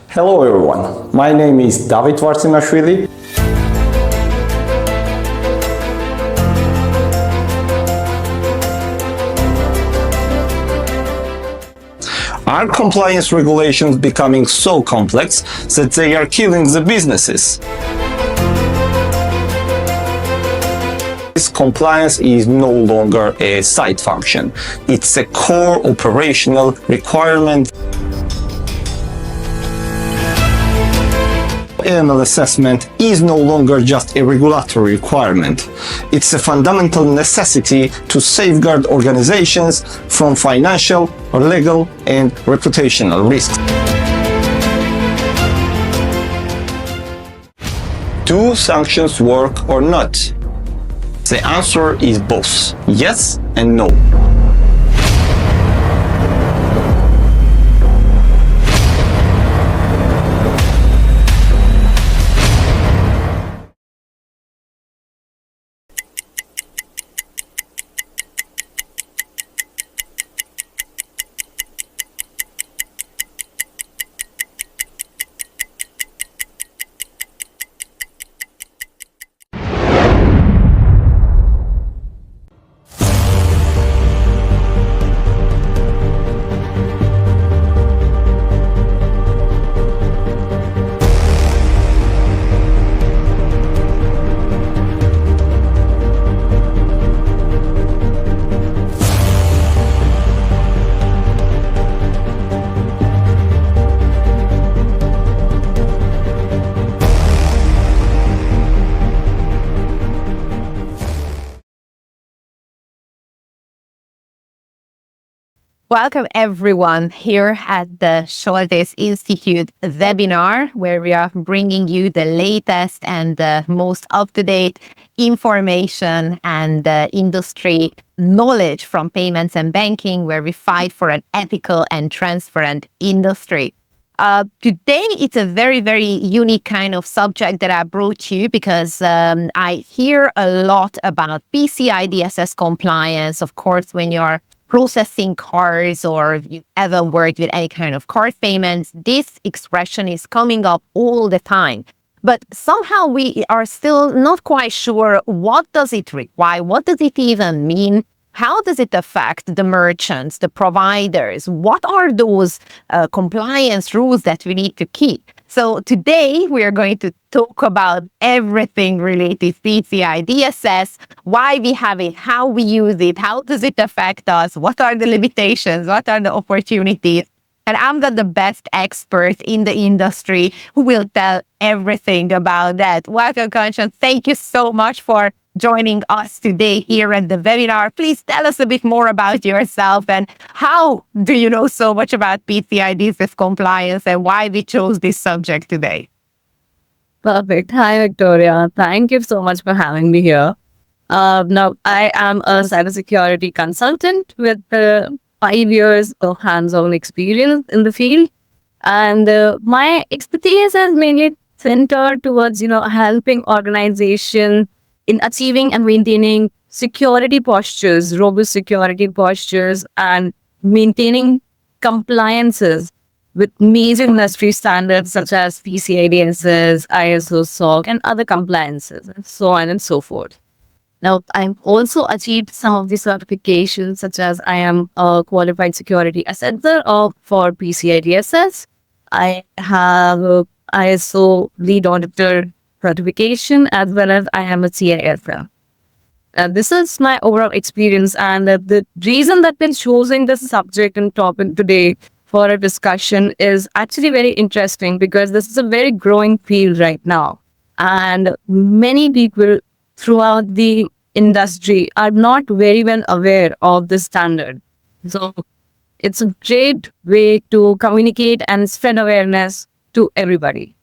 Hello everyone, my name is David Varsimashvili. Are compliance regulations becoming so complex that they are killing the businesses? This compliance is no longer a side function. It's a core operational requirement. AML assessment is no longer just a regulatory requirement. It's a fundamental necessity to safeguard organizations from financial, legal, and reputational risks. Do sanctions work or not? The answer is both yes and no. Welcome everyone here at the Soltesz Institute webinar, where we are bringing you the latest and the most up-to-date information and industry knowledge from payments and banking, where we fight for an ethical and transparent industry. Today, it's a very, very unique kind of subject that I brought you because I hear a lot about PCI DSS compliance. Of course, when you're processing cards or if you ever worked with any kind of card payments, this expression is coming up all the time. But somehow we are still not quite sure what does it require, what does it even mean, how does it affect the merchants, the providers, what are those compliance rules that we need to keep? So today we are going to talk about everything related to PCI DSS, why we have it, how we use it, how does it affect us, what are the limitations, what are the opportunities. And I'm the best expert in the industry who will tell everything about that. Welcome, Kanchan. Thank you so much for joining us today here at the webinar. Please tell us a bit more about yourself and how do you know so much about PCI DSS compliance and why we chose this subject today. Perfect. Hi, Victoria. Thank you so much for having me here. Now, I am a cybersecurity consultant with 5 years of hands-on experience in the field. And my expertise is mainly centered towards, helping organizations in achieving and maintaining security postures, robust security postures, and maintaining compliances with major industry standards such as PCI DSS, ISO, SOC, and other compliances, and so on and so forth. Now, I've also achieved some of the certifications, such as I am a qualified security assessor for PCI DSS. I have ISO lead auditor certification, as well as I am a CISM. This is my overall experience, and the reason that we're choosing this subject and topic today for a discussion is actually very interesting because this is a very growing field right now, and many people throughout the industry are not very well aware of this standard. So it's a great way to communicate and spread awareness to everybody.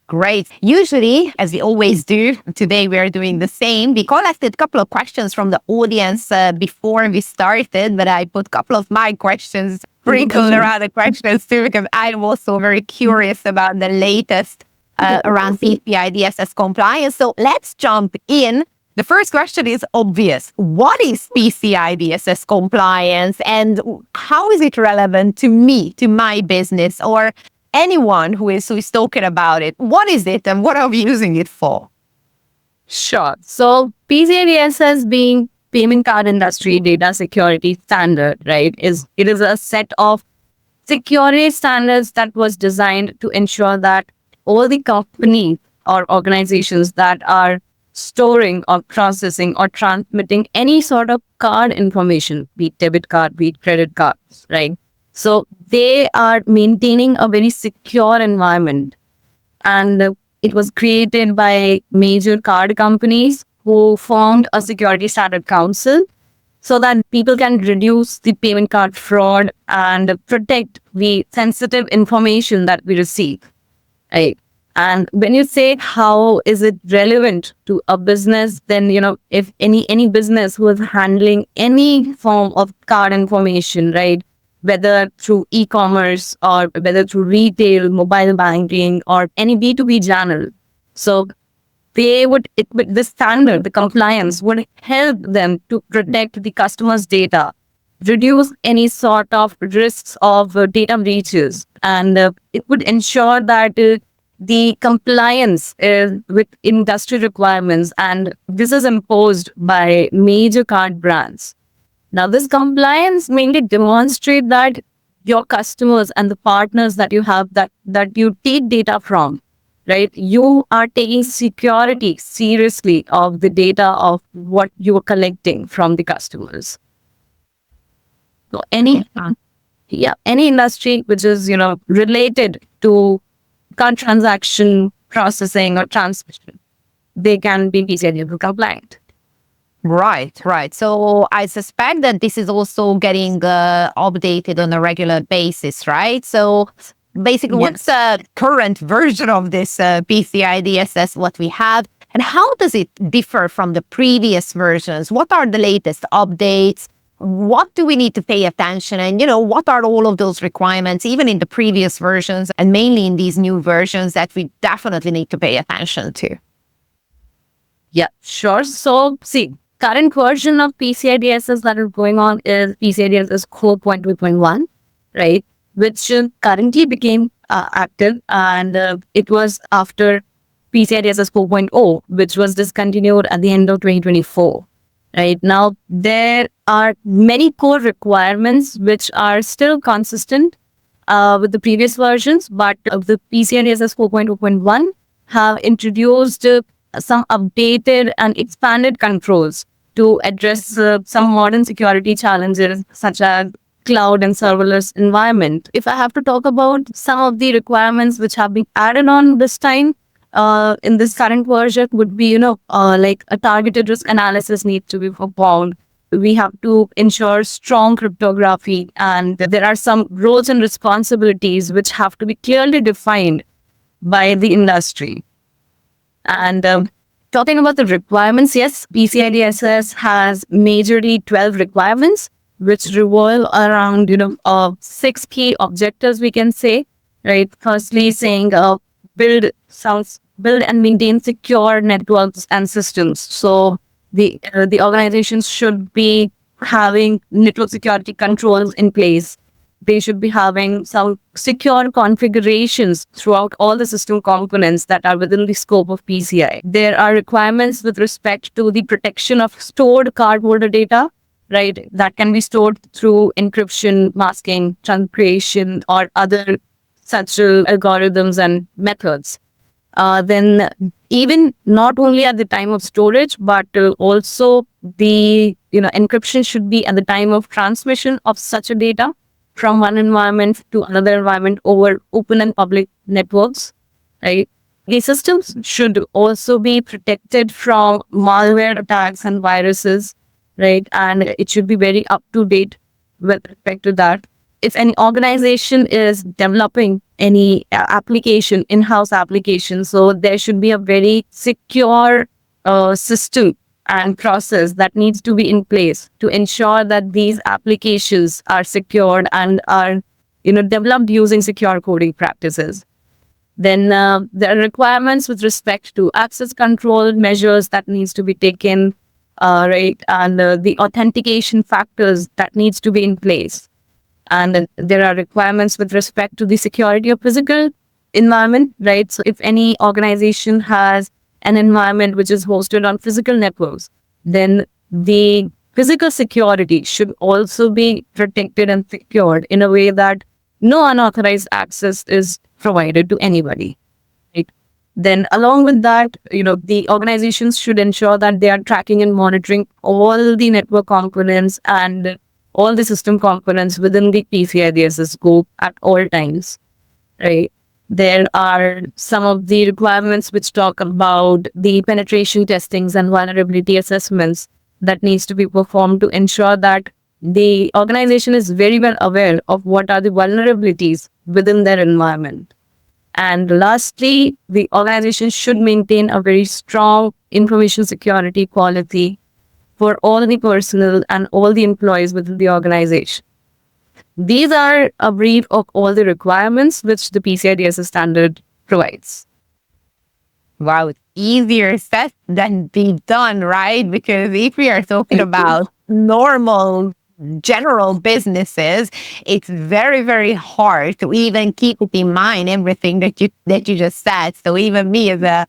Great. Usually, as we always do, today we are doing the same. We collected a couple of questions from the audience before we started, but I put a couple of my questions sprinkled around the questions too, because I'm also very curious about the latest around PCI DSS compliance. So let's jump in. The first question is obvious. What is PCI DSS compliance and how is it relevant to me, to my business, or anyone who is talking about it, what is it and what are we using it for? Sure. So PCI DSS being payment card industry data security standard, right, it is a set of security standards that was designed to ensure that all the companies or organizations that are storing or processing or transmitting any sort of card information, be it debit card, be it credit cards, right? So they are maintaining a very secure environment. And it was created by major card companies who formed a security standard council so that people can reduce the payment card fraud and protect the sensitive information that we receive. Right. And when you say how is it relevant to a business, then, if any business who is handling any form of card information, right, whether through e-commerce or whether through retail, mobile banking, or any B2B channel. So the standard, the compliance would help them to protect the customer's data, reduce any sort of risks of data breaches, and it would ensure that the compliance with industry requirements, and this is imposed by major card brands. Now, this compliance mainly demonstrates that your customers and the partners that you have that you take data from, right? You are taking security seriously of the data of what you are collecting from the customers. So any industry which is, related to card transaction processing or transmission, they can be PCI DSS compliant. Right. So I suspect that this is also getting updated on a regular basis, right? So basically, Yes. what's the current version of this PCI DSS, what we have, and how does it differ from the previous versions? What are the latest updates? What do we need to pay attention? And, what are all of those requirements, even in the previous versions and mainly in these new versions that we definitely need to pay attention to? Yeah, sure. So see, current version of PCI DSS that is going on is PCI DSS 4.2.1, right? Which currently became active, and it was after PCI DSS 4.0, which was discontinued at the end of 2024. Right now, there are many core requirements which are still consistent with the previous versions, but the PCI DSS 4.2.1 have introduced some updated and expanded controls to address some modern security challenges such as cloud and serverless environment. If I have to talk about some of the requirements which have been added on this time in this current version would be, like a targeted risk analysis needs to be performed. We have to ensure strong cryptography, and there are some roles and responsibilities which have to be clearly defined by the industry. And talking about the requirements, yes, PCI DSS has majorly 12 requirements, which revolve around, 6 key objectives, we can say, right? Firstly, saying build and maintain secure networks and systems. So the organizations should be having network security controls in place. They should be having some secure configurations throughout all the system components that are within the scope of PCI. There are requirements with respect to the protection of stored cardholder data, right? That can be stored through encryption, masking, transcreation, or other such algorithms and methods. Then even not only at the time of storage, but also the encryption should be at the time of transmission of such a data from one environment to another environment over open and public networks, right? These systems should also be protected from malware attacks and viruses, right? And it should be very up to date with respect to that. If any organization is developing any application, in-house application, so there should be a very secure system and process that needs to be in place to ensure that these applications are secured and are developed using secure coding practices. Then there are requirements with respect to access control measures that needs to be taken, right, and the authentication factors that needs to be in place. And there are requirements with respect to the security of physical environment, right? So if any organization has an environment which is hosted on physical networks, then the physical security should also be protected and secured in a way that no unauthorized access is provided to anybody. Right? Then along with that, the organizations should ensure that they are tracking and monitoring all the network components and all the system components within the PCI DSS scope at all times. Right? There are some of the requirements which talk about the penetration testings and vulnerability assessments that needs to be performed to ensure that the organization is very well aware of what are the vulnerabilities within their environment. And lastly, the organization should maintain a very strong information security policy for all the personnel and all the employees within the organization. These are a brief of all the requirements which the PCI DSS standard provides. Wow, it's easier said than be done, right? Because if we are talking about normal general businesses, it's very, very hard to even keep in mind everything that you just said. So even me as a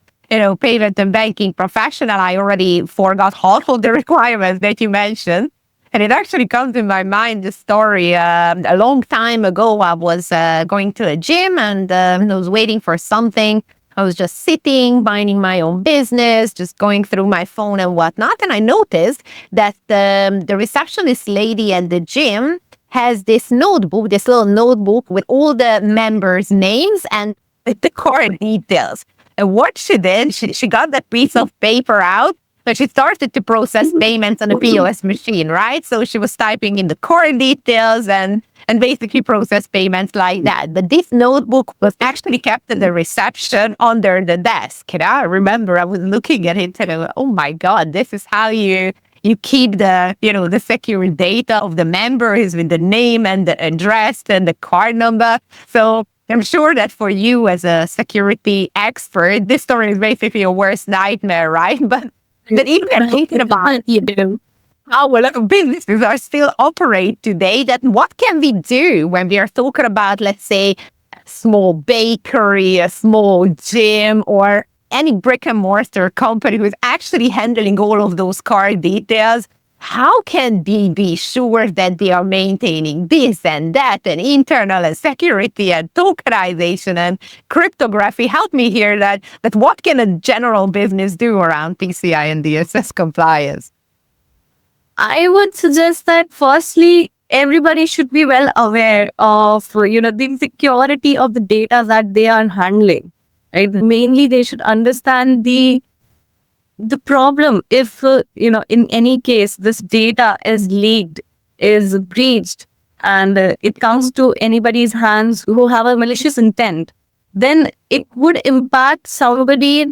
payment and banking professional, I already forgot half of the requirements that you mentioned. And it actually comes in my mind, the story. A long time ago, I was going to a gym and I was waiting for something. I was just sitting, minding my own business, just going through my phone and whatnot. And I noticed that the receptionist lady at the gym has this notebook, this little notebook with all the members' names and the card details. And what she did, she got that piece of paper out. So she started to process payments on a POS machine, right? So she was typing in the card details and basically process payments like that. But this notebook was actually kept in the reception under the desk. I remember I was looking at it and I was, oh my God, this is how you keep the secure data of the members with the name and the address and the card number. So I'm sure that for you as a security expert, this story is basically your worst nightmare, right? But even thinking about how a lot of businesses are still operate today, that what can we do when we are talking about, let's say, a small bakery, a small gym, or any brick and mortar company who is actually handling all of those card details? How can they be sure that they are maintaining this and that and internal and security and tokenization and cryptography? Help me here that what can a general business do around PCI and DSS compliance? I would suggest that firstly, everybody should be well aware of, the security of the data that they are handling, right? Mainly, they should understand the problem if, in any case, this data is leaked, is breached, and it comes to anybody's hands who have a malicious intent, then it would impact somebody's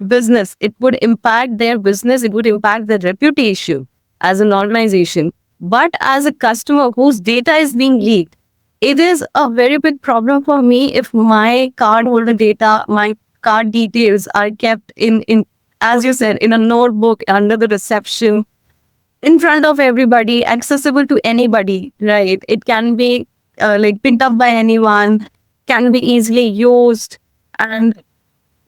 business. It would impact their business. It would impact their reputation as an organization. But as a customer whose data is being leaked, it is a very big problem for me if my cardholder data, my card details are kept in as you said, in a notebook under the reception, in front of everybody, accessible to anybody, right? It can be picked up by anyone, can be easily used. And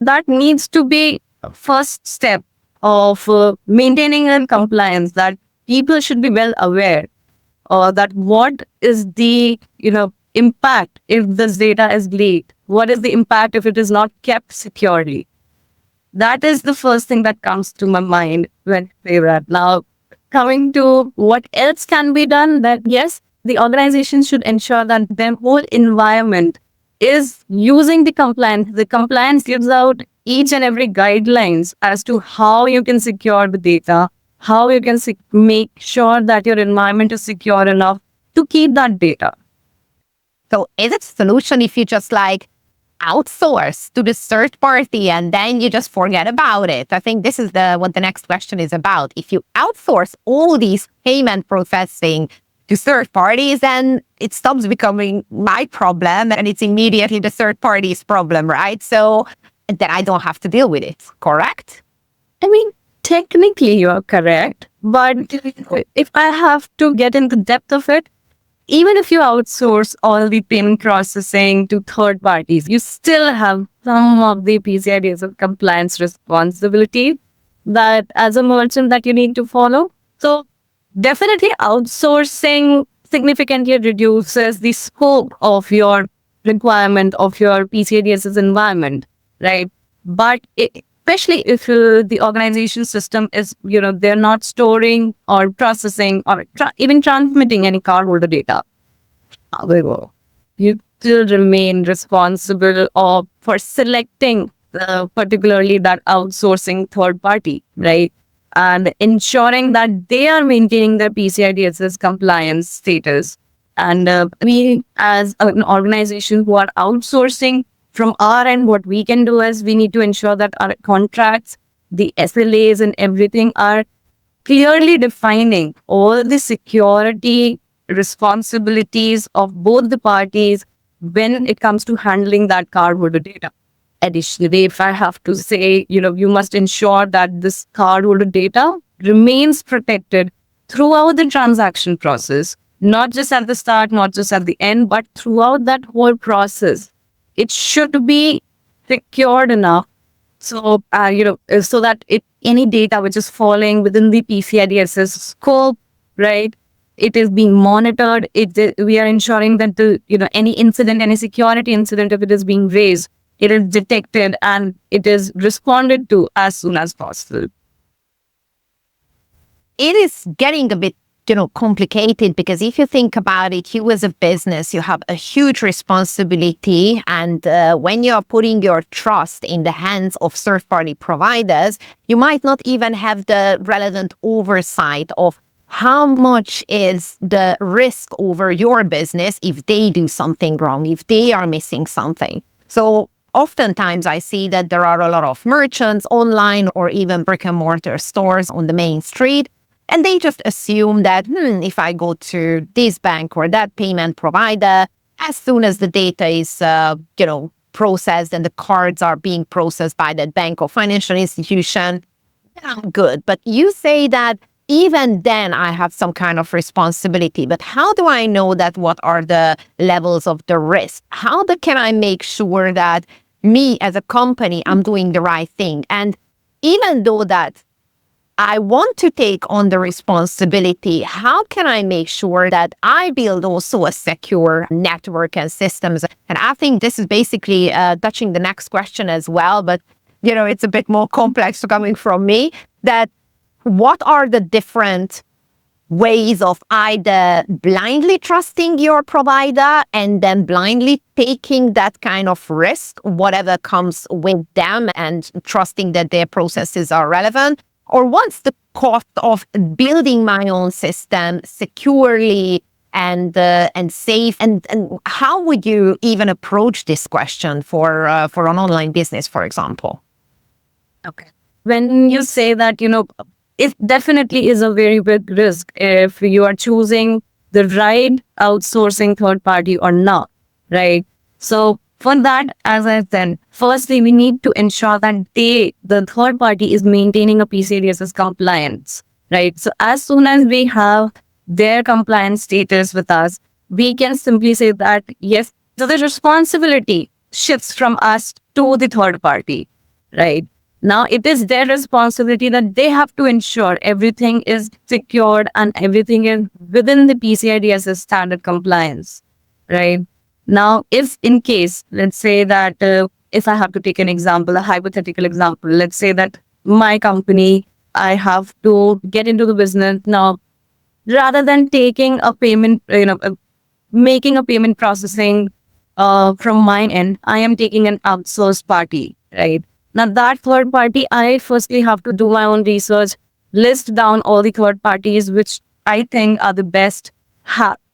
that needs to be a first step of maintaining a compliance, that people should be well aware that what is the, impact if this data is leaked? What is the impact if it is not kept securely? That is the first thing that comes to my mind when we wrap. Now, coming to what else can be done, that yes, the organization should ensure that their whole environment is using the compliance. The compliance gives out each and every guidelines as to how you can secure the data, how you can make sure that your environment is secure enough to keep that data. So is it a solution if you just outsource to the third party and then you just forget about it? I think this is what the next question is about. If you outsource all these payment processing to third parties, then it stops becoming my problem and it's immediately the third party's problem, right? So then I don't have to deal with it, correct? I mean, technically you are correct, but if I have to get into the depth of it, even if you outsource all the payment processing to third parties, you still have some of the PCI DSS compliance responsibility that as a merchant that you need to follow. So definitely outsourcing significantly reduces the scope of your requirement of your PCI DSS environment, right? But especially if the organization system is, they're not storing or processing or even transmitting any cardholder data. However, you still remain responsible for selecting particularly that outsourcing third party, right? And ensuring that they are maintaining their PCI DSS compliance status. And we as an organization who are outsourcing, from our end, what we can do is we need to ensure that our contracts, the SLAs and everything are clearly defining all the security responsibilities of both the parties when it comes to handling that cardholder data. Additionally, if I have to say, you must ensure that this cardholder data remains protected throughout the transaction process, not just at the start, not just at the end, but throughout that whole process. It should be secured enough so that any data which is falling within the PCI DSS scope, right, it is being monitored. We are ensuring that any incident, any security incident, if it is being raised, it is detected and it is responded to as soon as possible. It is getting a bit complicated, because if you think about it, you as a business, you have a huge responsibility. And when you're putting your trust in the hands of third-party providers, you might not even have the relevant oversight of how much is the risk over your business if they do something wrong, if they are missing something. So oftentimes I see that there are a lot of merchants online or even brick and mortar stores on the main street. And they just assume that, if I go to this bank or that payment provider, as soon as the data is, processed and the cards are being processed by that bank or financial institution, I'm good. But you say that even then I have some kind of responsibility. But how do I know that? What are the levels of the risk? How can I make sure that me as a company, I'm doing the right thing? And even though that I want to take on the responsibility, how can I make sure that I build also a secure network and systems? And I think this is basically touching the next question as well, but it's a bit more complex coming from me, that what are the different ways of either blindly trusting your provider and then blindly taking that kind of risk, whatever comes with them, and trusting that their processes are relevant? Or what's the cost of building my own system securely and safe? And how would you even approach this question for an online business, for example? Okay. When you say that, it definitely is a very big risk if you are choosing the right outsourcing third party or not, right? So for that, as I said, firstly, we need to ensure that the third party is maintaining a PCI DSS compliance, right? So as soon as we have their compliance status with us, we can simply say that, yes, so the responsibility shifts from us to the third party, right? Now, it is their responsibility that they have to ensure everything is secured and everything is within the PCI DSS standard compliance, right? Now, if in case, let's say that if I have to take an example, a hypothetical example, let's say that my company, I have to get into the business now, rather than taking a payment, making a payment processing from my end, I am taking an outsourced party, right? Now, that third party, I firstly have to do my own research, list down all the third parties which I think are the best,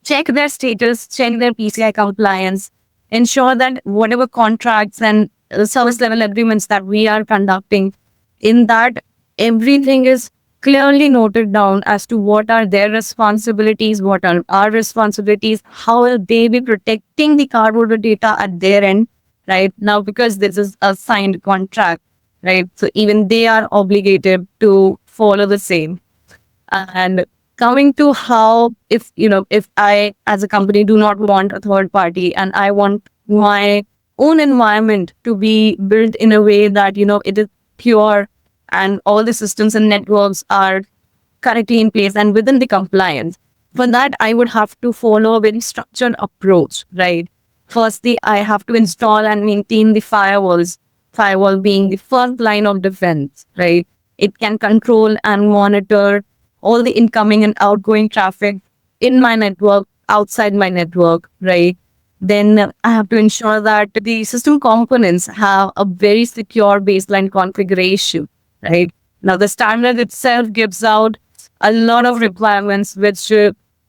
check their status, check their PCI compliance, ensure that whatever contracts and service level agreements that we are conducting, in that everything is clearly noted down as to what are their responsibilities, what are our responsibilities, how will they be protecting the cardholder data at their end, right? Now, because this is a signed contract, right? So even they are obligated to follow the same. And coming to how, if I as a company do not want a third party and I want my own environment to be built in a way that, it is pure and all the systems and networks are correctly in place and within the compliance. For that, I would have to follow a very structured approach, right? Firstly, I have to install and maintain the firewalls, firewall being the first line of defense, right? It can control and monitor all the incoming and outgoing traffic in my network, outside my network, right? Then I have to ensure that the system components have a very secure baseline configuration, right? Now, the standard itself gives out a lot of requirements, which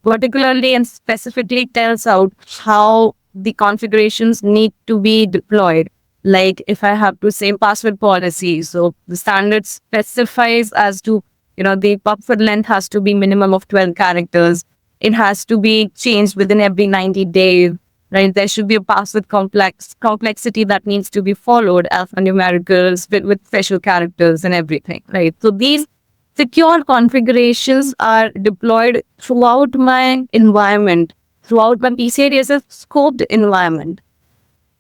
particularly and specifically tells out how the configurations need to be deployed. Like if I have to say password policy, so the standard specifies as to, the password length has to be minimum of 12 characters. It has to be changed within every 90 days, right? There should be a password complexity that needs to be followed, alphanumericals with special characters and everything, right? So these secure configurations are deployed throughout my environment, throughout my PCI DSS scoped environment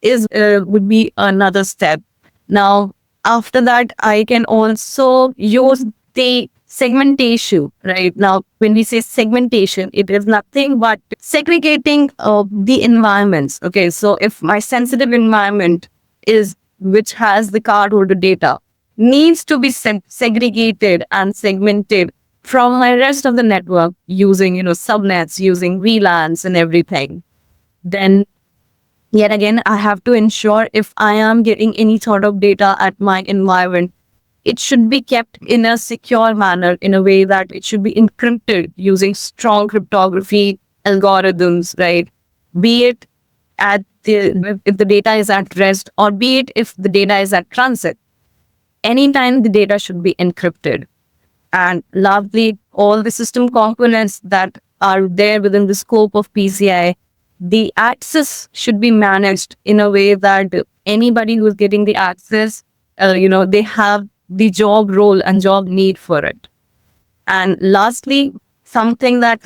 would be another step. Now, after that, I can also use the segmentation, right? Now, when we say segmentation, it is nothing but segregating the environments. Okay, so if my sensitive environment which has the cardholder data, needs to be segregated and segmented from my rest of the network using, subnets, using VLANs and everything. Then yet again, I have to ensure if I am getting any sort of data at my environment, it should be kept in a secure manner, in a way that it should be encrypted using strong cryptography algorithms, right? Be it if the data is at rest, or be it if the data is at transit. Anytime the data should be encrypted. And lastly, all the system components that are there within the scope of PCI, the access should be managed in a way that anybody who's getting the access, they have the job role and job need for it. And lastly, something that,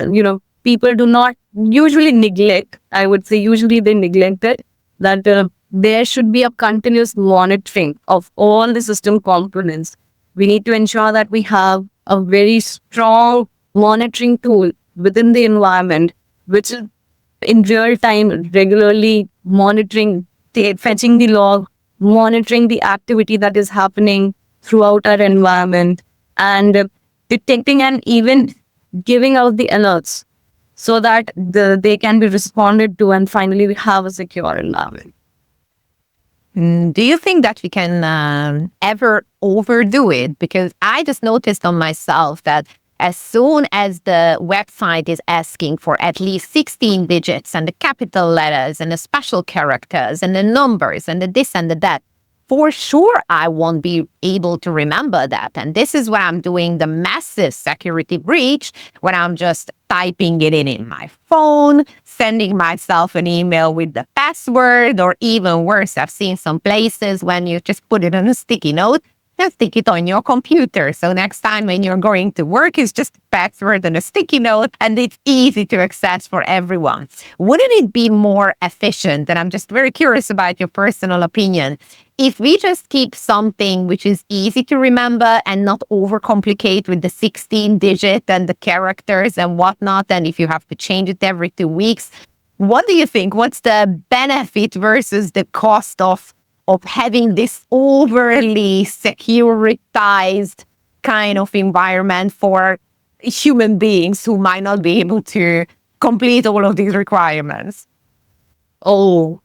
people do not usually neglect, I would say usually they neglect it, that there should be a continuous monitoring of all the system components. We need to ensure that we have a very strong monitoring tool within the environment, which is in real time, regularly monitoring, fetching the log, monitoring the activity that is happening throughout our environment, and detecting and even giving out the alerts so that they can be responded to, and finally we have a secure environment. Do you think that we can ever overdo it? Because I just noticed on myself that as soon as the website is asking for at least 16 digits and the capital letters and the special characters and the numbers and the this and the that, for sure I won't be able to remember that. And this is where I'm doing the massive security breach, when I'm just typing it in my phone, sending myself an email with the password, or even worse, I've seen some places when you just put it on a sticky note and stick it on your computer. So next time when you're going to work, it's just a password and a sticky note, and it's easy to access for everyone. Wouldn't it be more efficient, and I'm just very curious about your personal opinion, if we just keep something which is easy to remember and not overcomplicate with the 16 digit and the characters and whatnot, and if you have to change it every 2 weeks, what do you think? What's the benefit versus the cost of having this overly securitized kind of environment for human beings who might not be able to complete all of these requirements? Oh,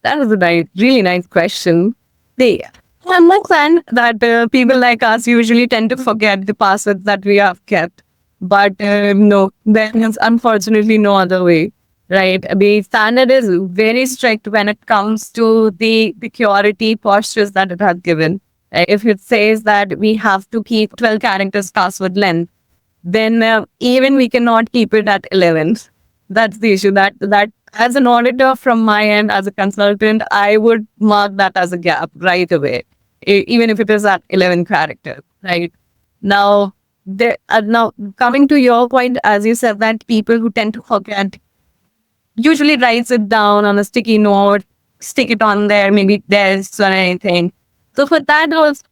that was a really nice question. I understand that people like us usually tend to forget the passwords that we have kept. But no, there is unfortunately no other way. Right. The standard is very strict when it comes to the security postures that it has given. If it says that we have to keep 12 characters password length, then even we cannot keep it at 11. That's the issue. That as an auditor from my end, as a consultant, I would mark that as a gap right away, even if it is at 11 characters. Right. Now, now coming to your point, as you said, that people who tend to forget usually writes it down on a sticky note, stick it on there, maybe desk or anything. So for that also,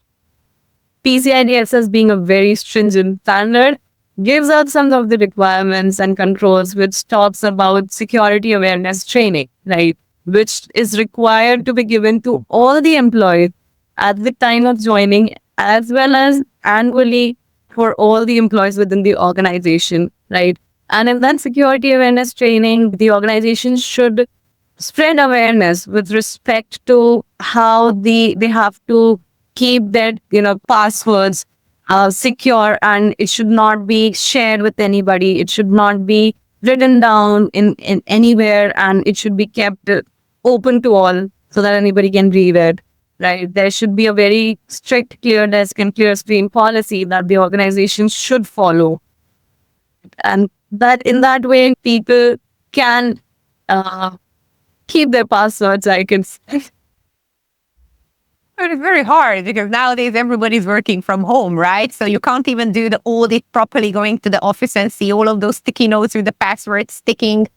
PCI DSS being a very stringent standard gives out some of the requirements and controls, which talks about security awareness training, right? Which is required to be given to all the employees at the time of joining, as well as annually for all the employees within the organization, right? And in that security awareness training, the organization should spread awareness with respect to how they have to keep their passwords secure, and it should not be shared with anybody. It should not be written down in anywhere, and it should be kept open to all so that anybody can read it. Right? There should be a very strict clear desk and clear screen policy that the organization should follow, and that in that way people can keep their passwords, I can say. But it's very hard because nowadays everybody's working from home, right? So you can't even do the audit properly, going to the office and see all of those sticky notes with the passwords sticking,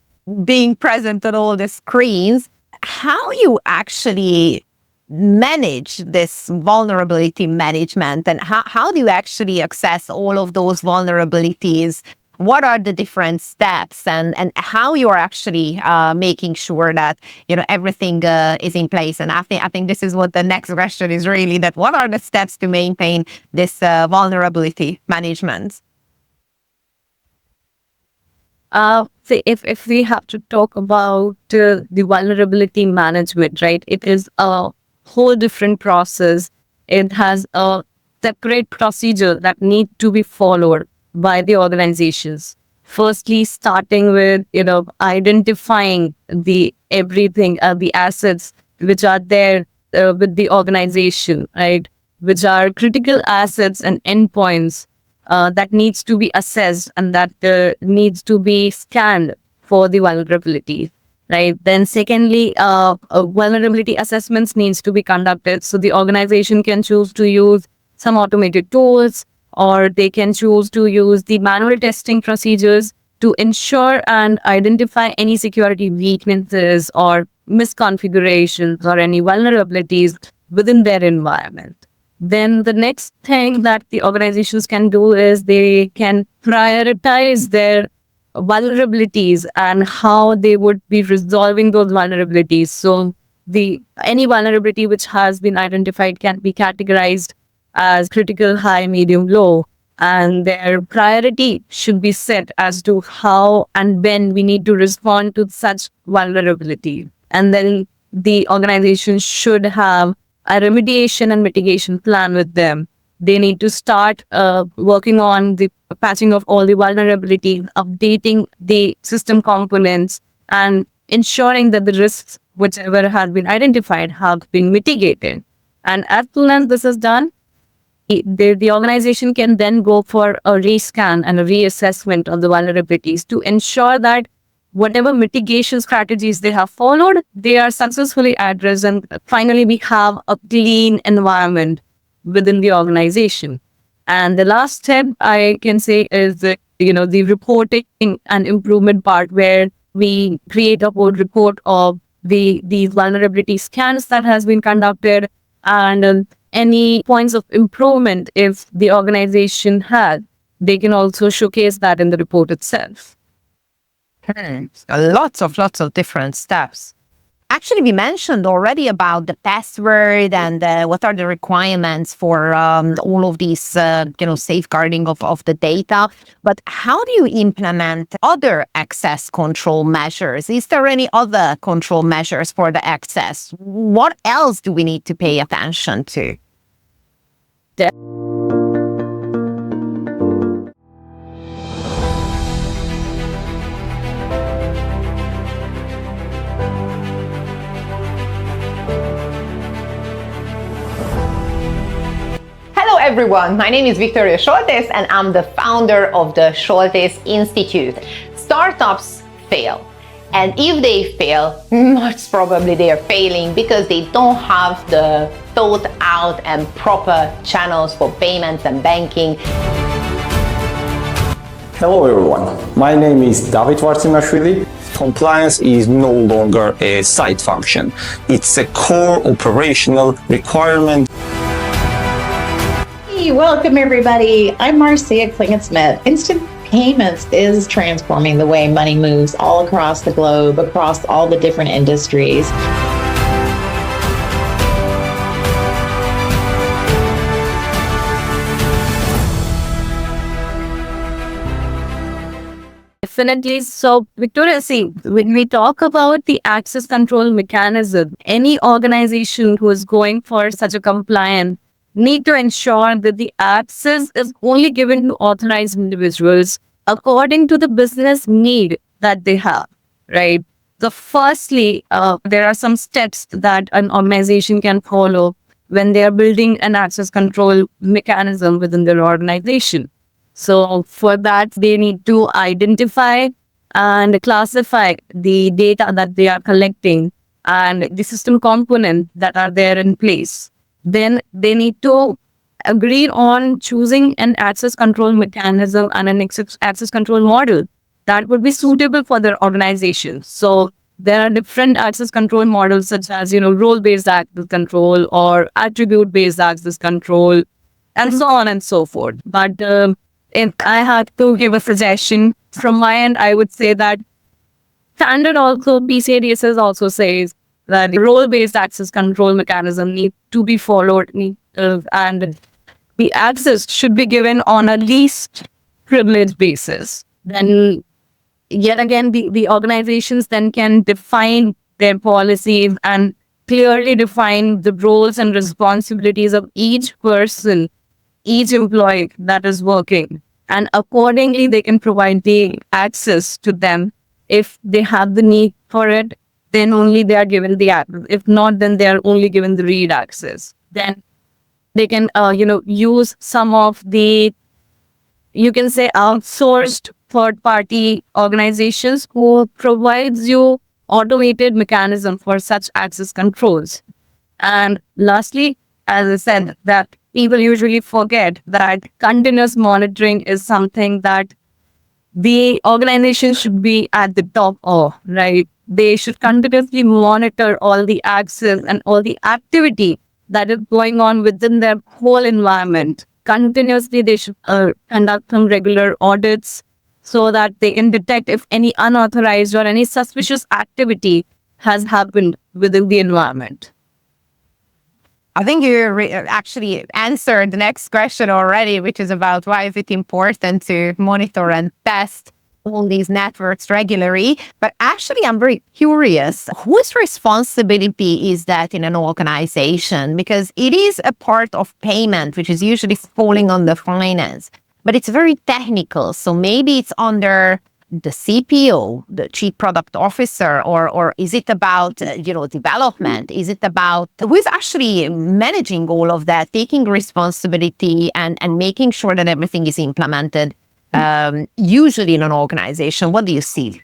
being present on all the screens. How you actually manage this vulnerability management, and how do you actually access all of those vulnerabilities? What are the different steps, and how you are actually making sure that everything is in place? And I think this is what the next question is really, that what are the steps to maintain this vulnerability management? So if we have to talk about the vulnerability management, right? It is a whole different process. It has a separate procedure that need to be followed by the organizations. Firstly, starting with identifying the assets which are there with the organization, right? Which are critical assets and endpoints that needs to be assessed, and that needs to be scanned for the vulnerability, right? Then secondly, vulnerability assessments needs to be conducted. So the organization can choose to use some automated tools, or they can choose to use the manual testing procedures to ensure and identify any security weaknesses or misconfigurations or any vulnerabilities within their environment. Then the next thing that the organizations can do is they can prioritize their vulnerabilities and how they would be resolving those vulnerabilities. So any vulnerability which has been identified can be categorized as critical, high, medium, low, and their priority should be set as to how and when we need to respond to such vulnerability. And then the organization should have a remediation and mitigation plan with them. They need to start working on the patching of all the vulnerabilities, updating the system components, and ensuring that the risks, whichever has been identified, have been mitigated. And as soon as this is done, the organization can then go for a rescan and a reassessment of the vulnerabilities to ensure that whatever mitigation strategies they have followed, they are successfully addressed, and finally we have a clean environment within the organization. And the last step I can say is the reporting and improvement part, where we create a whole report of the vulnerability scans that has been conducted, and any points of improvement if the organization had, they can also showcase that in the report itself. Lots of different steps. Actually, we mentioned already about the password and what are the requirements for all of these, safeguarding of the data. But how do you implement other access control measures? Is there any other control measures for the access? What else do we need to pay attention to? Hello everyone, my name is Viktoria Soltesz and I'm the founder of the Soltesz Institute. Startups fail. And if they fail, most probably they are failing because they don't have the thought out and proper channels for payments and banking. Hello everyone, my name is David Vartimashvili. Compliance is no longer a side function. It's a core operational requirement. Hey, welcome everybody. I'm Marcia Klingon-Smith. Instant payments is transforming the way money moves all across the globe, across all the different industries. Definitely. So, Victoria, see, when we talk about the access control mechanism, any organization who is going for such a compliance need to ensure that the access is only given to authorized individuals according to the business need that they have, right? So, firstly, there are some steps that an organization can follow when they are building an access control mechanism within their organization. So for that, they need to identify and classify the data that they are collecting and the system components that are there in place. Then they need to agree on choosing an access control mechanism and an access control model that would be suitable for their organization. So there are different access control models such as, role-based access control or attribute-based access control and so on and so forth. But if I had to give a suggestion from my end, I would say that standard also, PCI DSS also says that the role-based access control mechanism needs to be followed and the access should be given on a least privilege basis. Then yet again, the organizations then can define their policies and clearly define the roles and responsibilities of each person, each employee that is working, and accordingly they can provide the access to them. If they have the need for it, then only they are given the access. If not, then they are only given the read access. Then they can use some of the, you can say, outsourced third-party organizations who provides you automated mechanism for such access controls. And lastly, as I said, that people usually forget that continuous monitoring is something that the organization should be at the top of, right? They should continuously monitor all the access and all the activity that is going on within their whole environment. Continuously, they should conduct some regular audits so that they can detect if any unauthorized or any suspicious activity has happened within the environment. I think you actually answered the next question already, which is about why is it important to monitor and test all these networks regularly. But actually, I'm very curious, whose responsibility is that in an organization? Because it is a part of payment, which is usually falling on the finance, but it's very technical. So maybe it's under the CPO, the Chief Product Officer, or is it about, development? Is it about who is actually managing all of that, taking responsibility and making sure that everything is implemented, usually in an organization? What do you see?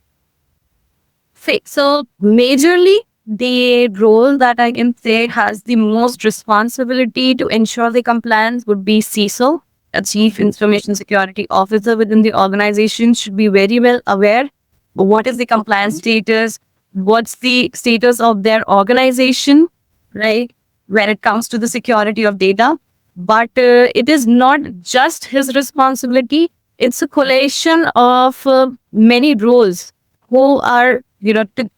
So majorly, the role that I can say has the most responsibility to ensure the compliance would be CISO. A Chief Information Security Officer within the organization should be very well aware what is the compliance status, what's the status of their organization, right, when it comes to the security of data. But it is not just his responsibility. It's a collation of many roles who are,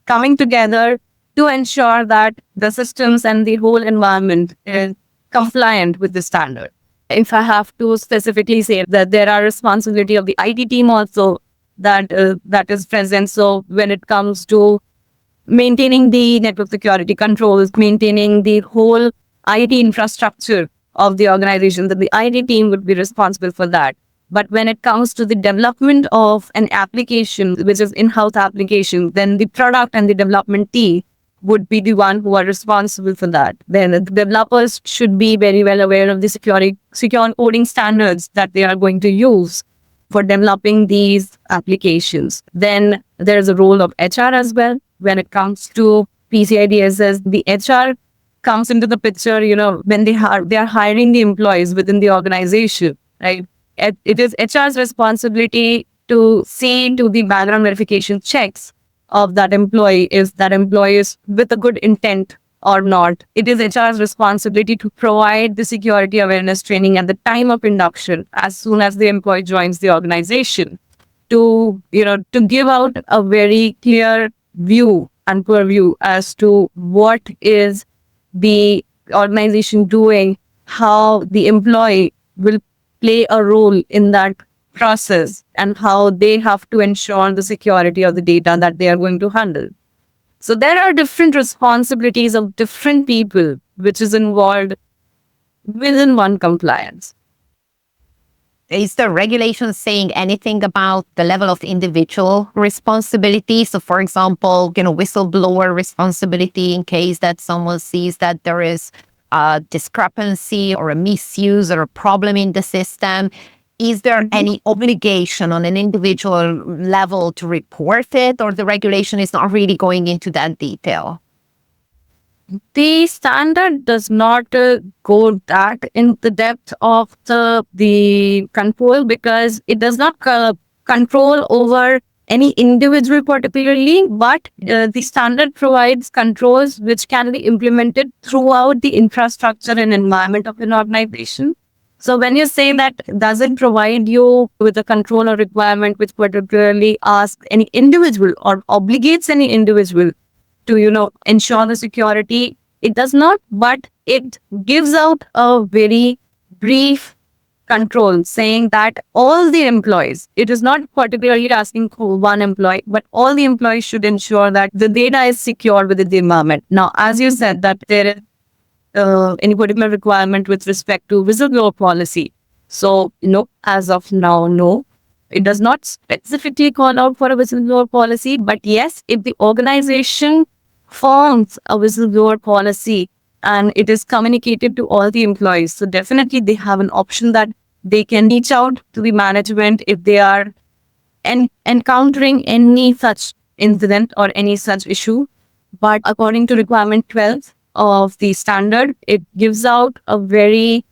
coming together to ensure that the systems and the whole environment is compliant with the standard. If I have to specifically say that there are responsibility of the IT team also that is present. So when it comes to maintaining the network security controls, maintaining the whole IT infrastructure of the organization, that the IT team would be responsible for that. But when it comes to the development of an application, which is in-house application, then the product and the development team would be the one who are responsible for that. Then the developers should be very well aware of the secure coding standards that they are going to use for developing these applications. Then there's a role of HR as well. When it comes to PCI DSS, the HR comes into the picture, when they are hiring the employees within the organization, right? It is HR's responsibility to see to the background verification checks of that employee, is that employee is with a good intent or not. It is HR's responsibility to provide the security awareness training at the time of induction, as soon as the employee joins the organization, to give out a very clear view and purview as to what is the organization doing, how the employee will play a role in that process, and how they have to ensure the security of the data that they are going to handle. So there are different responsibilities of different people which is involved within one compliance. Is the regulation saying anything about the level of individual responsibility? So, for example, whistleblower responsibility in case that someone sees that there is a discrepancy or a misuse or a problem in the system. Is there any obligation on an individual level to report it, or the regulation is not really going into that detail? The standard does not go that in the depth of the control, because it does not control over any individual particularly, but the standard provides controls which can be implemented throughout the infrastructure and environment of an organization. So when you say that doesn't provide you with a control or requirement which particularly asks any individual or obligates any individual to, ensure the security, it does not, but it gives out a very brief control saying that all the employees, it is not particularly asking for one employee, but all the employees should ensure that the data is secure within the environment. Now, as you said, that there is any particular requirement with respect to whistleblower policy. So, as of now, no. It does not specifically call out for a whistleblower policy, but yes, if the organization forms a whistleblower policy and it is communicated to all the employees, so definitely they have an option that they can reach out to the management if they are encountering any such incident or any such issue. But according to requirement 12 of the standard, it gives out a very,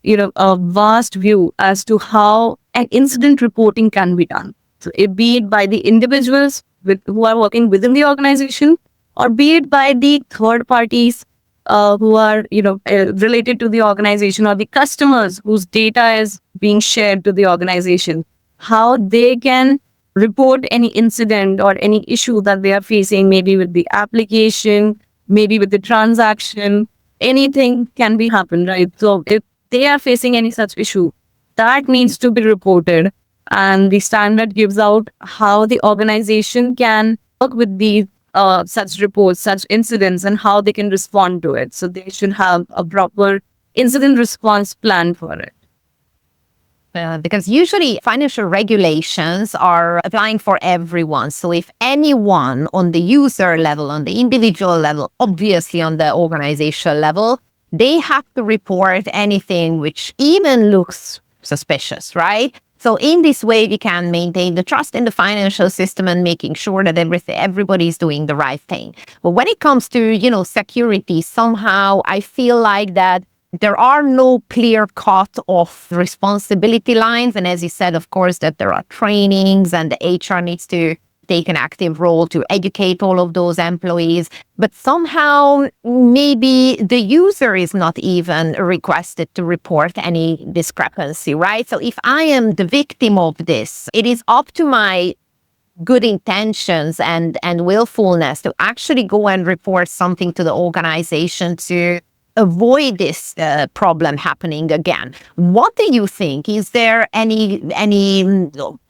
a vast view as to how an incident reporting can be done. So be it by the individuals who are working within the organization, or be it by the third parties who are, related to the organization, or the customers whose data is being shared to the organization, how they can report any incident or any issue that they are facing, maybe with the application, maybe with the transaction, anything can be happen, right? So if they are facing any such issue, that needs to be reported. And the standard gives out how the organization can work with these such reports, such incidents, and how they can respond to it. So they should have a proper incident response plan for it. Because usually financial regulations are applying for everyone. So if anyone on the user level, on the individual level, obviously on the organizational level, they have to report anything which even looks suspicious, right? So in this way, we can maintain the trust in the financial system and making sure that everybody is doing the right thing. But when it comes to, security, somehow I feel like that there are no clear cut of responsibility lines. And as you said, of course, that there are trainings and the HR needs to take an active role to educate all of those employees. But somehow maybe the user is not even requested to report any discrepancy, right? So if I am the victim of this, it is up to my good intentions and willfulness to actually go and report something to the organization to avoid this problem happening again. What do you think? Is there any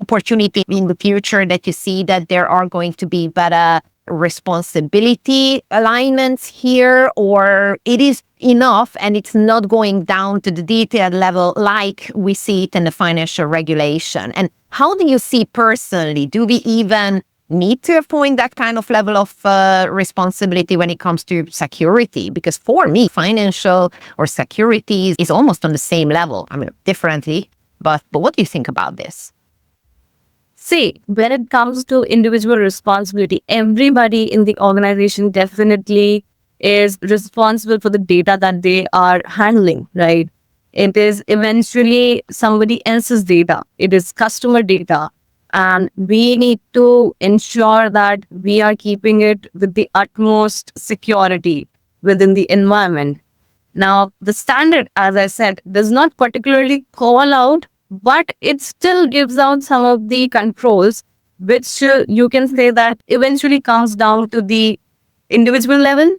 opportunity in the future that you see that there are going to be better responsibility alignments here, or it is enough and it's not going down to the detailed level like we see it in the financial regulation? And how do you see personally, do we even need to appoint that kind of level of responsibility when it comes to security? Because for me, financial or security is almost on the same level. I mean, differently, but what do you think about this? See, when it comes to individual responsibility, everybody in the organization definitely is responsible for the data that they are handling, right? It is eventually somebody else's data. It is customer data. and we need to ensure that we are keeping it with the utmost security within the environment. Now, the standard, as I said, does not particularly call out, but it still gives out some of the controls, which you can say that eventually comes down to the individual level,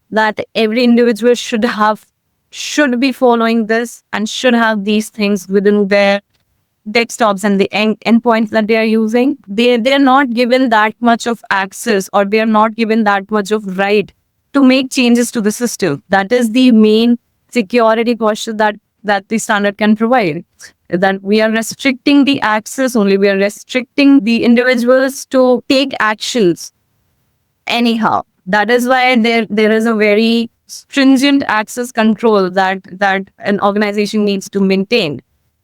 that every individual should be following this and should have these things within their desktops and the endpoints that they are using. They're not given that much of access, or they're not given that much of right to make changes to the system. That is the main security posture that the standard can provide. That we are restricting the access only, we are restricting the individuals to take actions anyhow. That is why there is a very stringent access control that an organization needs to maintain.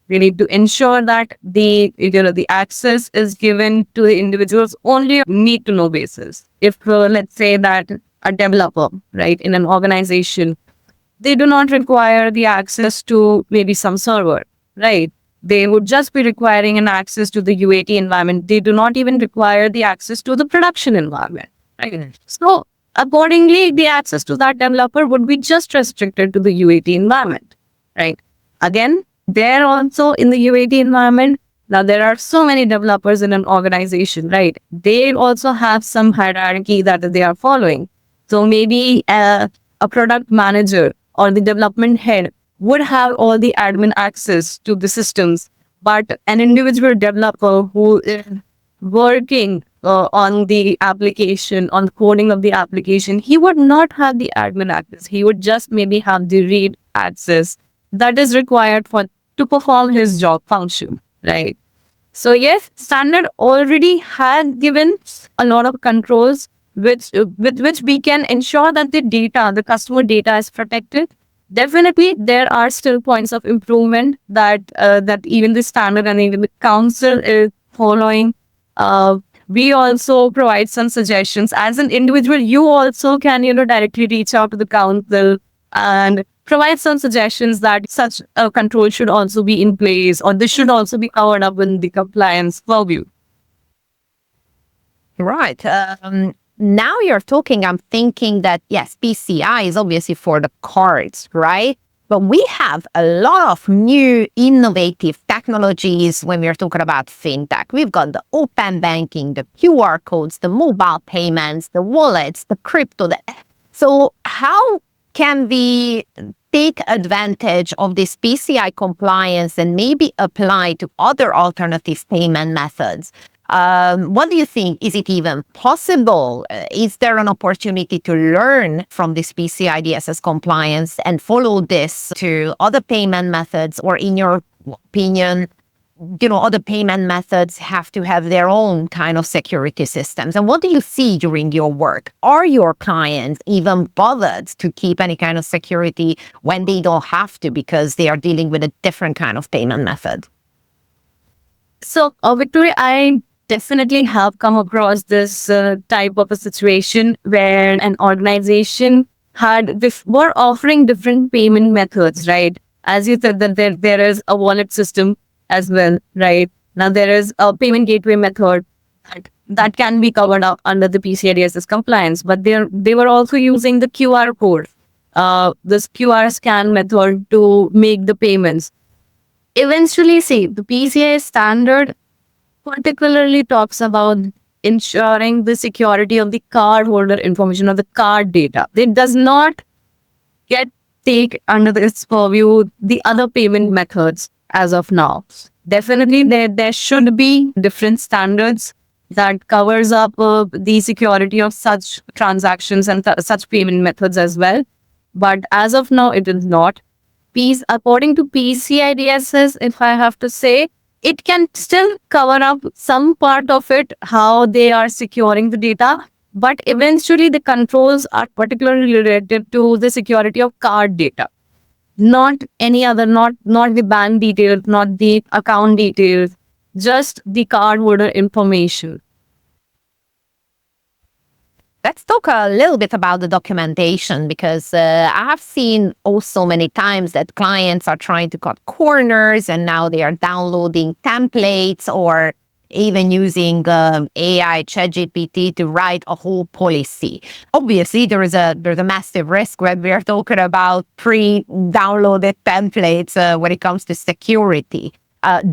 We need to ensure that the access is given to the individuals only on need to know basis. If let's say that a developer, right, in an organization, they do not require the access to maybe some server, right? They would just be requiring an access to the UAT environment. They do not even require the access to the production environment, right? So accordingly, the access to that developer would be just restricted to the UAT environment, right? Again, they're also in the UAT environment. Now, there are so many developers in an organization, right? They also have some hierarchy that they are following. So maybe a product manager or the development head would have all the admin access to the systems, but an individual developer who is working on the application, on the coding of the application, he would not have the admin access. He would just maybe have the read access that is required to perform his job function, right? So yes, standard already has given a lot of controls with which we can ensure that the customer data is protected. Definitely, there are still points of improvement that even the standard and even the council is following. We also provide some suggestions. As an individual, you also can directly reach out to the council and provide some suggestions that such a control should also be in place, or this should also be covered up in the compliance purview. Right. Now you're talking, I'm thinking that, yes, PCI is obviously for the cards, right? But we have a lot of new innovative technologies when we're talking about fintech. We've got the open banking, the QR codes, the mobile payments, the wallets, the crypto. So how can we take advantage of this PCI compliance and maybe apply to other alternative payment methods? What do you think? Is it even possible? Is there an opportunity to learn from this PCI DSS compliance and follow this to other payment methods? Or in your opinion, other payment methods have to have their own kind of security systems? And what do you see during your work? Are your clients even bothered to keep any kind of security when they don't have to because they are dealing with a different kind of payment method? So, Victoria, I definitely have come across this type of a situation where an organization were offering different payment methods, right? As you said, that there is a wallet system as well, right? Now there is a payment gateway method that can be covered up under the PCI DSS compliance, but they were also using the QR code, this QR scan method to make the payments. Eventually, see, the PCI standard particularly talks about ensuring the security of the cardholder information or the card data. It does not take under its purview the other payment methods as of now. Definitely, there should be different standards that covers up the security of such transactions and such payment methods as well. But as of now, it is not. According to PCI DSS, if I have to say, it can still cover up some part of it, how they are securing the data. But eventually, the controls are particularly related to the security of card data. Not any other, not the bank details, not the account details, just the cardholder information. Let's talk a little bit about the documentation, because I have seen also many times that clients are trying to cut corners and now they are downloading templates or even using AI, ChatGPT to write a whole policy. Obviously, there's a massive risk when we are talking about pre-downloaded templates when it comes to security.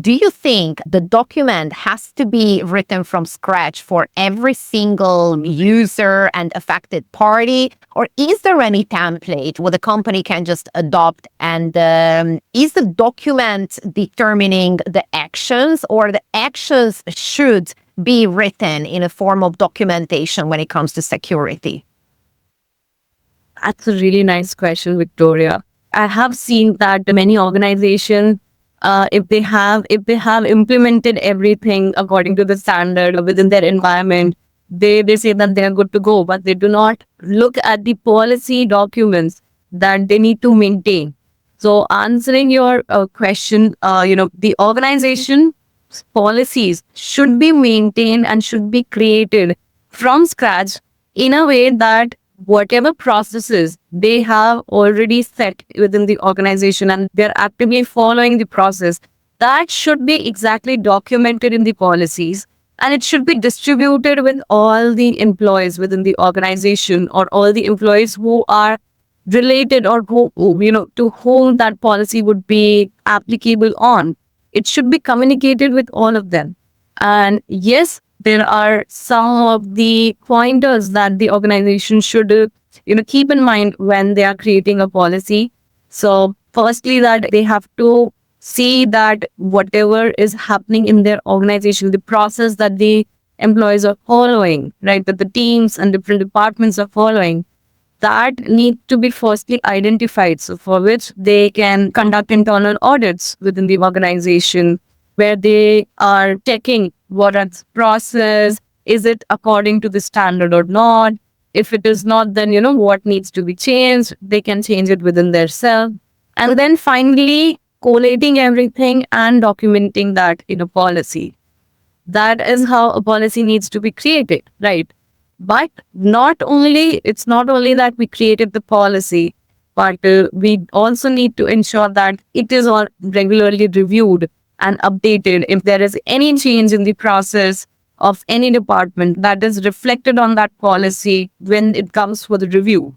Do you think the document has to be written from scratch for every single user and affected party? Or is there any template where the company can just adopt? And is the document determining the actions, or the actions should be written in a form of documentation when it comes to security? That's a really nice question, Victoria. I have seen that many organizations, if they have implemented everything according to the standard within their environment, they say that they are good to go, but they do not look at the policy documents that they need to maintain. So answering your question, the organization policies should be maintained and should be created from scratch in a way that whatever processes they have already set within the organization and they're actively following the process, that should be exactly documented in the policies, and it should be distributed with all the employees within the organization, or all the employees who are related, or who, to whom that policy would be applicable on. It should be communicated with all of them. And yes, there are some of the pointers that the organization should, keep in mind when they are creating a policy. So firstly, that they have to see that whatever is happening in their organization, the process that the employees are following, right, that the teams and different departments are following, that need to be firstly identified. So for which they can conduct internal audits within the organization, where they are checking what is process, is it according to the standard or not? If it is not, then what needs to be changed. They can change it within their self. And then finally, collating everything and documenting that in a policy. That is how a policy needs to be created, right? But it's not only that we created the policy, but we also need to ensure that it is all regularly reviewed and updated. If there is any change in the process of any department, that is reflected on that policy when it comes for the review.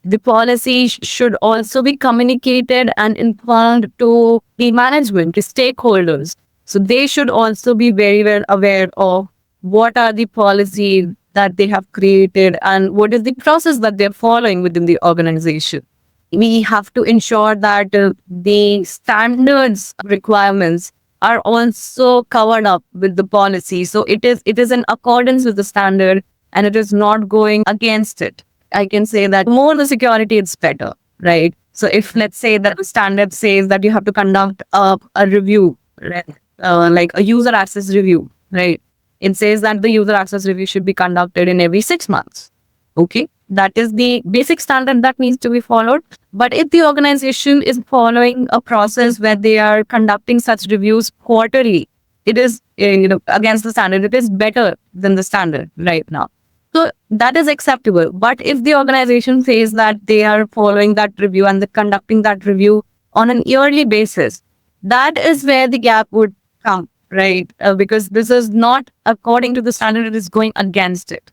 The policy should also be communicated and informed to the management, the stakeholders. So they should also be very well aware of what are the policies that they have created and what is the process that they're following within the organization. We have to ensure that the standards requirements are also covered up with the policy. So it is in accordance with the standard, and it is not going against it. I can say that more the security, it's better, right? So if, let's say that the standard says that you have to conduct a review, right? Like a user access review, right? It says that the user access review should be conducted in every 6 months. Okay, that is the basic standard that needs to be followed. But if the organization is following a process where they are conducting such reviews quarterly, it is against the standard. It is better than the standard right now. So that is acceptable. But if the organization says that they are following that review and they're conducting that review on an yearly basis, that is where the gap would come, right? Because this is not according to the standard, it is going against it.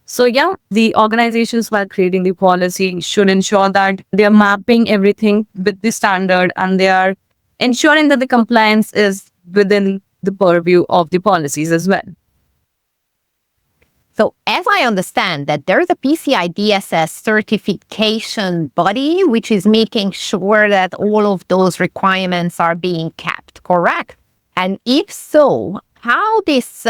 So yeah, the organizations, while creating the policy, should ensure that they are mapping everything with the standard, and they are ensuring that the compliance is within the purview of the policies as well. So as I understand that there's a PCI DSS certification body, which is making sure that all of those requirements are being kept, correct? And if so, how this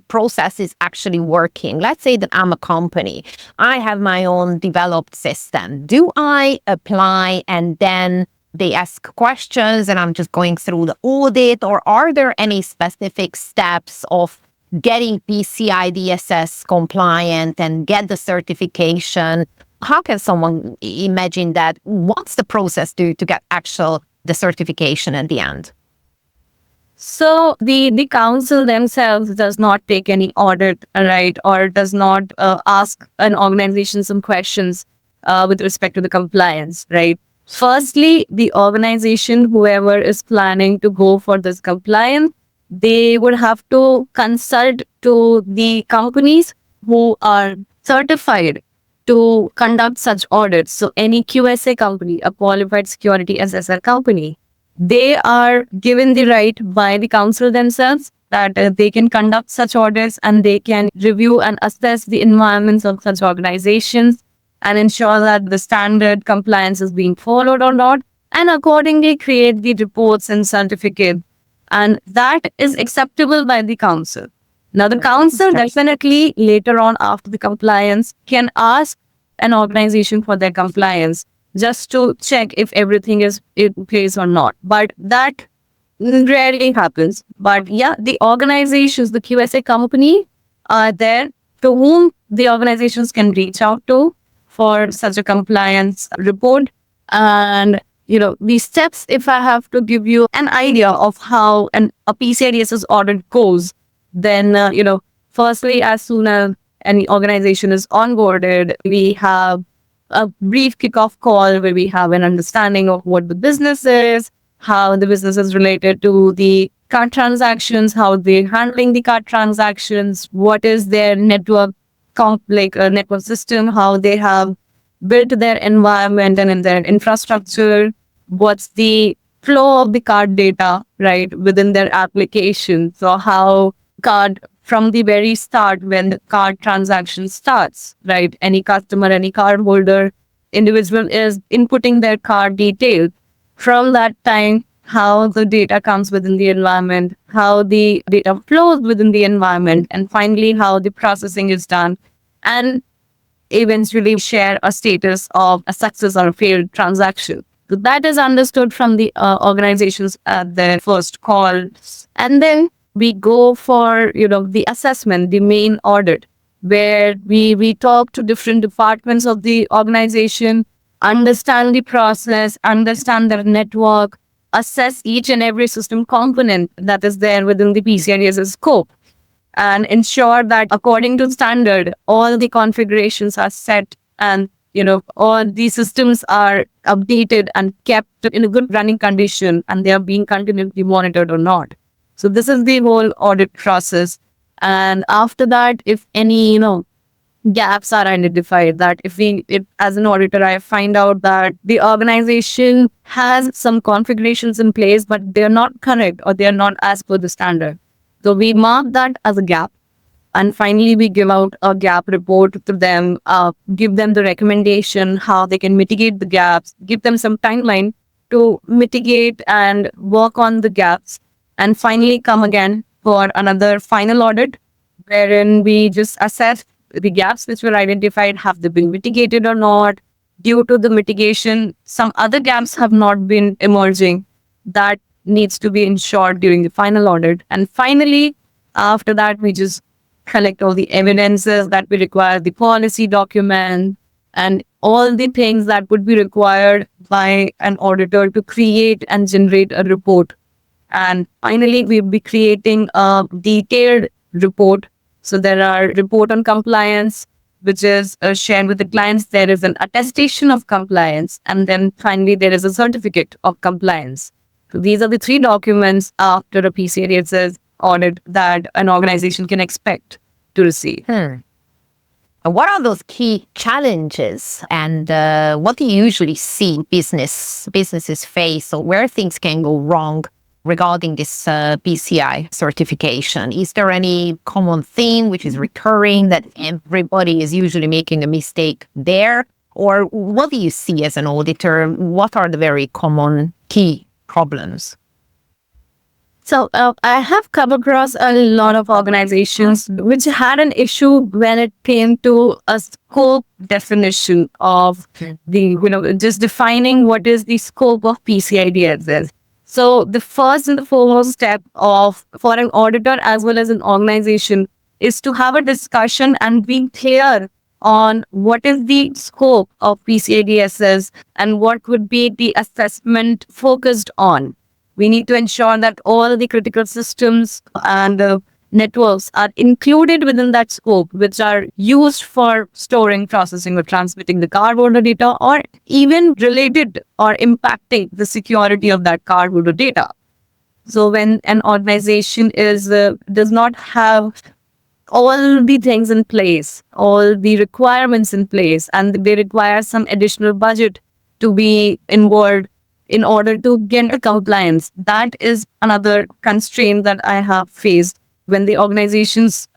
process is actually working. Let's say that I'm a company. I have my own developed system. Do I apply and then they ask questions and I'm just going through the audit? Or are there any specific steps of getting PCI DSS compliant and get the certification? How can someone imagine that? What's the process to get the certification at the end? So the council themselves does not take any audit, right, or does not ask an organization some questions with respect to the compliance, right? Firstly, the organization, whoever is planning to go for this compliance, they would have to consult to the companies who are certified to conduct such audits. So any QSA company, a qualified security assessor company, they are given the right by the council themselves that they can conduct such audits and they can review and assess the environments of such organizations and ensure that the standard compliance is being followed or not, and accordingly create the reports and certificates. And that is acceptable by the council. Now, the council definitely later on after the compliance can ask an organization for their compliance just to check if everything is in place or not. But that rarely happens. But yeah, the organizations, the QSA company are there to whom the organizations can reach out to for such a compliance report. And the steps, if I have to give you an idea of how a PCI DSS audit goes, then, firstly, as soon as any organization is onboarded, we have a brief kickoff call where we have an understanding of what the business is, how the business is related to the card transactions, how they're handling the card transactions, what is their network, network system, how they have built their environment and in their infrastructure, what's the flow of the card data, right, within their application. So how card from the very start when the card transaction starts, right, any customer, any cardholder, individual is inputting their card details. From that time, how the data comes within the environment, how the data flows within the environment, and finally how the processing is done, and eventually share a status of a success or a failed transaction. So that is understood from the organizations at their first call. And then we go for, the assessment, the main audit, where we talk to different departments of the organization, understand the process, understand their network, assess each and every system component that is there within the PCI DSS scope, and ensure that according to standard, all the configurations are set and, all the systems are updated and kept in a good running condition and they are being continuously monitored or not. So this is the whole audit process. And after that, if any, gaps are identified, that if as an auditor, I find out that the organization has some configurations in place, but they're not correct or they're not as per the standard. So we mark that as a gap. And finally, we give out a gap report to them, give them the recommendation, how they can mitigate the gaps, give them some timeline to mitigate and work on the gaps. And finally, come again for another final audit, wherein we just assess the gaps which were identified, have they been mitigated or not. Due to the mitigation, some other gaps have not been emerging. That needs to be ensured during the final audit. And finally, after that, we just collect all the evidences that we require, the policy document, and all the things that would be required by an auditor to create and generate a report. And finally, we'll be creating a detailed report. So there are report on compliance, which is shared with the clients. There is an attestation of compliance. And then finally, there is a certificate of compliance. So these are the three documents after a PCI DSS audit that an organization can expect to receive. What are those key challenges and what do you usually see businesses face, or where things can go wrong regarding this PCI certification? Is there any common theme which is recurring that everybody is usually making a mistake there? Or what do you see as an auditor? What are the very common key problems? So I have come across a lot of organizations which had an issue when it came to a scope definition of the, just defining what is the scope of PCI DSS. So the first and the foremost step for an auditor as well as an organization is to have a discussion and be clear on what is the scope of PCI DSS and what would be the assessment focused on. We need to ensure that all the critical systems and networks are included within that scope, which are used for storing, processing, or transmitting the cardholder data, or even related or impacting the security of that cardholder data. So when an organization does not have all the things in place, all the requirements in place, and they require some additional budget to be involved in order to get a compliance. That is another constraint that I have faced when the organizations,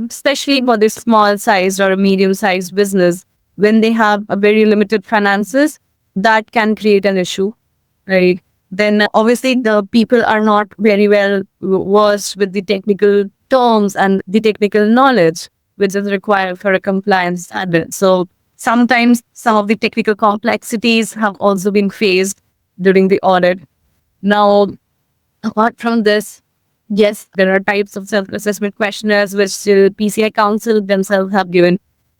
especially for this small sized or a medium sized business, when they have a very limited finances, that can create an issue, right? Then obviously the people are not very well versed with the technical terms and the technical knowledge which is required for a compliance standard. So sometimes some of the technical complexities have also been faced during the audit. Now, apart from this, yes, there are types of self-assessment questionnaires which the PCI Council themselves have given.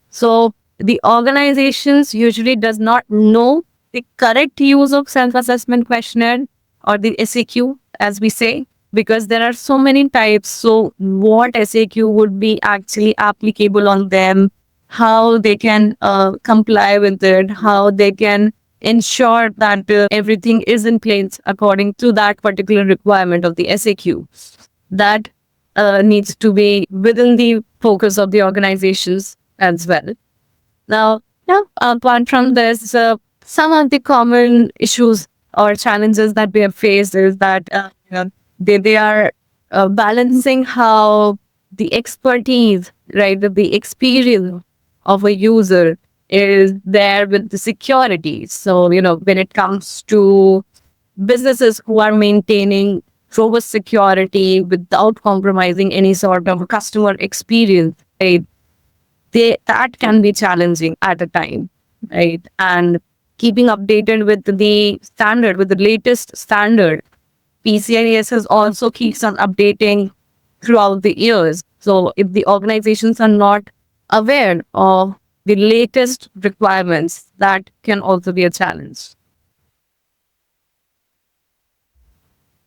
So the organizations usually does not know the correct use of self-assessment questionnaire or the SAQ, as we say, because there are so many types. So what SAQ would be actually applicable on them, how they can comply with it, how they can ensure that everything is in place according to that particular requirement of the SAQ. That needs to be within the focus of the organizations as well. Now, apart from this, some of the common issues or challenges that we have faced is that they are balancing how the expertise, right, the experience of a user is there with the security. So, when it comes to businesses who are maintaining robust security without compromising any sort of customer experience, right, that can be challenging at a time, right? And keeping updated with the standard, with the latest standard, PCI DSS also keeps on updating throughout the years. So if the organizations are not aware of the latest requirements, that can also be a challenge.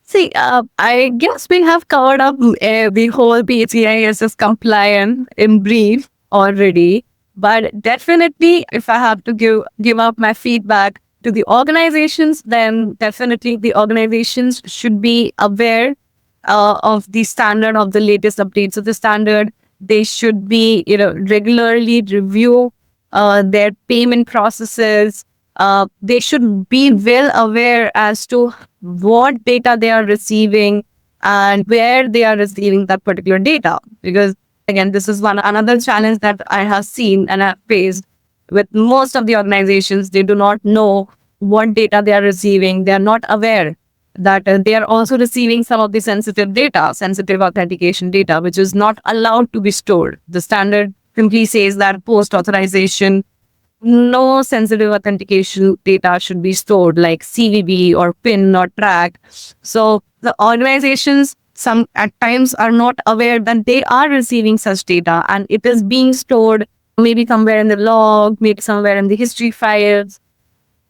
See, I guess we have covered up the whole PCI DSS compliance in brief already. But definitely, if I have to give up my feedback to the organizations, then definitely the organizations should be aware of the standard, of the latest updates of the standard. They should be, regularly review their payment processes. They should be well aware as to what data they are receiving and where they are receiving that particular data. Because again, this is another challenge that I have seen and have faced with most of the organizations. They do not know what data they are receiving. They are not aware that they are also receiving some of the sensitive data, sensitive authentication data, which is not allowed to be stored. The standard simply says that post-authorization, no sensitive authentication data should be stored, like CVV or PIN or track. So the organizations some at times are not aware that they are receiving such data and it is being stored maybe somewhere in the log, maybe somewhere in the history files.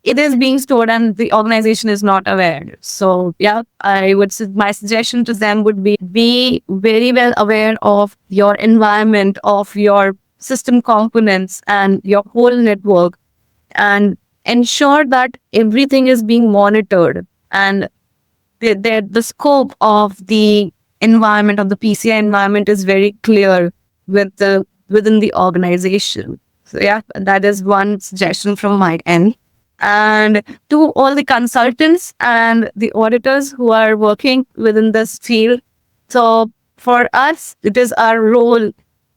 It is being stored and the organization is not aware. So my suggestion to them would be very well aware of your environment, of your system components and your whole network, and ensure that everything is being monitored and the scope of the environment, of the PCI environment, is very clear within the organization. So that is one suggestion from my end. And to all the consultants and the auditors who are working within this field, so for us, it is our role,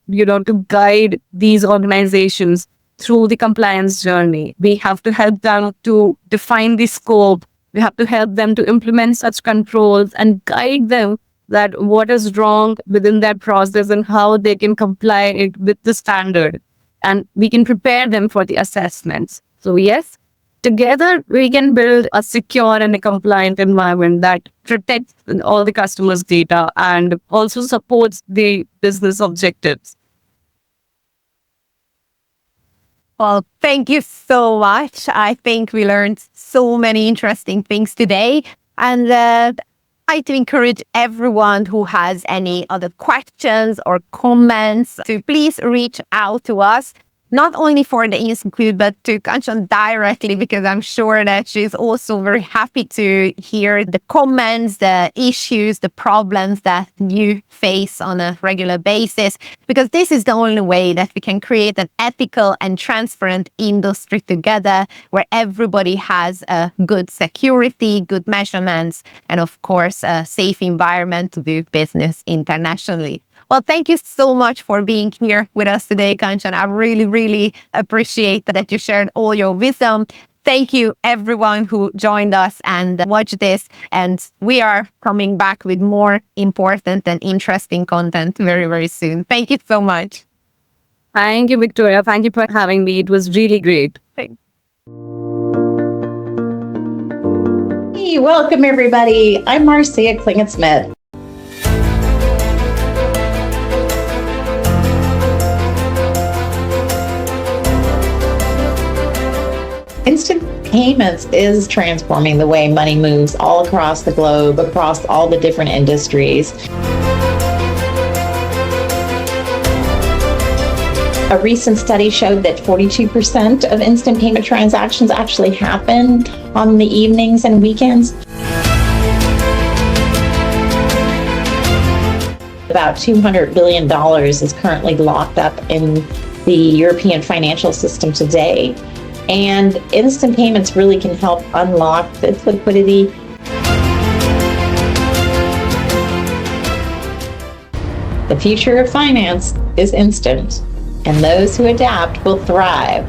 to guide these organizations through the compliance journey. We have to help them to define the scope. We have to help them to implement such controls and guide them that what is wrong within that process and how they can comply it with the standard. And we can prepare them for the assessments. So yes, together we can build a secure and a compliant environment that protects all the customers' data and also supports the business objectives. Well, thank you so much. I think we learned so many interesting things today. And I'd encourage everyone who has any other questions or comments to please reach out to us. not only for the Institute, but to Kanchan directly, because I'm sure that she's also very happy to hear the comments, the issues, the problems that you face on a regular basis, because this is the only way that we can create an ethical and transparent industry together, where everybody has a good security, good measurements, and of course, a safe environment to do business internationally. Well, thank you so much for being here with us today, Kanchan. I really, really appreciate that you shared all your wisdom. Thank you, everyone who joined us and watched this. And we are coming back with more important and interesting content very, very soon. Thank you so much. Thank you, Victoria. Thank you for having me. It was really great. Thanks. Hey, welcome everybody. I'm Marcia Klinget-Smith. Instant payments is transforming the way money moves all across the globe, across all the different industries. A recent study showed that 42% of instant payment transactions actually happen on the evenings and weekends. About $200 billion is currently locked up in the European financial system today. And instant payments really can help unlock this liquidity. The future of finance is instant, and those who adapt will thrive.